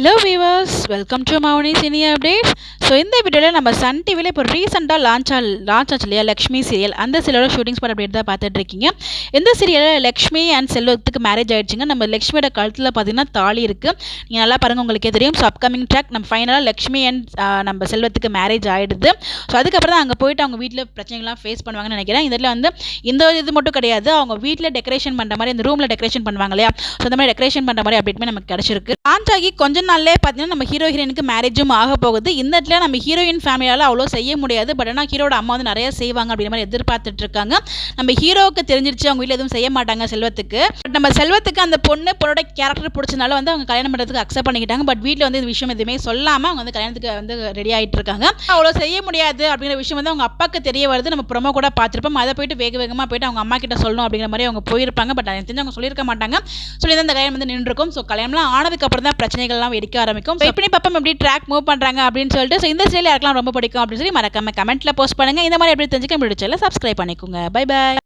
Hello viewers, welcome to Mouni cine updates. So இந்த வீடியோவில் நம்ம சன் டிவியில் இப்போ ரீசெண்டாக லான்ச் ஆச்சு இல்லையா லக்ஷ்மி சீரியல். அந்த சீரியலோட ஷூட்டிங்ஸ் படம் அப்டேட் தான் பார்த்துட்டு இருக்கீங்க. இந்த சீரியலில் லக்ஷ்மி அண்ட் செல்வத்துக்கு மேரேஜ் ஆகிடுச்சிங்க. நம்ம லக்ஷ்மியோட கழுத்தில் பார்த்தீங்கன்னா தாலி இருக்குது. நீங்கள் நல்லா பாருங்கள், உங்களுக்கே தெரியும். ஸோ அப்கமிங் ட்ராக் நம்ம ஃபைனலாக லக்ஷ்மி அண்ட் நம்ம செல்வத்துக்கு மேரேஜ் ஆகிடுது. ஸோ அதுக்கப்புறம் தான் அங்கே போயிட்டு அவங்க வீட்டில் பிரச்சனைகள்லாம் ஃபேஸ் பண்ணுவாங்கன்னு நினைக்கிறேன். இதில் வந்து இந்த இது மட்டும் கிடையாது, அவங்க வீட்டில் டெக்கரேஷன் பண்ணுற மாதிரி இந்த ரூமில் டெக்கரேஷன் பண்ணுவாங்க இல்லையா, ஸோ அந்த மாதிரி டெக்கரேஷன் பண்ணுற மாதிரி அப்டேட்மே நமக்கு கிடச்சிருக்கு. லான்ச் ஆகி கொஞ்ச நாள்லே பார்த்தீங்கன்னா நம்ம ஹீரோ ஹீரோயினுக்கு மேரேஜும் ஆக போகுது. இந்த இடத்துல நம்ம ஹீரோயின் ஃபேமிலியால் அவ்வளோ செய்ய முடியாது. பட் ஆனால் ஹீரோட அம்மா வந்து நிறைய செய்வாங்க அப்படின்ற மாதிரி எதிர்பார்த்துட்டு இருக்காங்க. நம்ம ஹீரோவுக்கு தெரிஞ்சிருச்சு அவங்க வீட்டில் எதுவும் செய்ய மாட்டாங்க செல்வத்துக்கு. பட் நம்ம செல்வத்துக்கு அந்த பொண்ணோட கேரக்டர் பிடிச்சனால வந்து அவங்க கல்யாணம் பண்ணுறதுக்கு அக்செப்ட் பண்ணிக்கிட்டாங்க. பட் வீட்டில் வந்து இந்த விஷயம் எதுவுமே சொல்லாமல் அவங்க வந்து கல்யாணத்துக்கு வந்து ரெடி ஆகிட்டு இருக்காங்க. அவ்வளோ செய்ய முடியாது அப்படிங்கிற விஷயம் வந்து அவங்க அப்பாவுக்கு தெரிய வருது. நம்ம ப்ரோமோ கூட பார்த்துருப்போம். அதை போயிட்டு வேகமாக போயிட்டு அவங்க அம்மா கிட்ட சொல்லணும் அப்படிங்கிற மாதிரி அவங்க போயிருப்பாங்க. பட் அதை தெரிஞ்சு அவங்க சொல்லியிருக்க மாட்டாங்க. சொல்லி தான் அந்த கல்யாணம் வந்து நின்றுருக்கும். ஸோ கல்யாணம்லாம் ஆனதுக்கு அப்புறம் தான் பிரச்சனைகள்லாம் வெடிக்க ஆரம்பிக்கும். வெயிட் பண்ணி பார்ப்போம் எப்படி ட்ராக் மூவ் பண்ணுறாங்க அப்படின்னு சொல்லிட்டு. ஸோ இந்த சீரியல் யாருக்கெல்லாம் ரொம்ப பிடிக்கும் அப்படின்னு சொல்லி மறக்காம கமெண்ட்ல போஸ்ட் பண்ணுங்க. இந்த மாதிரி எப்படி தெரிஞ்சுக்க முடியல சப்ஸ்கிரைப் பண்ணிக்கோங்க. Bye by.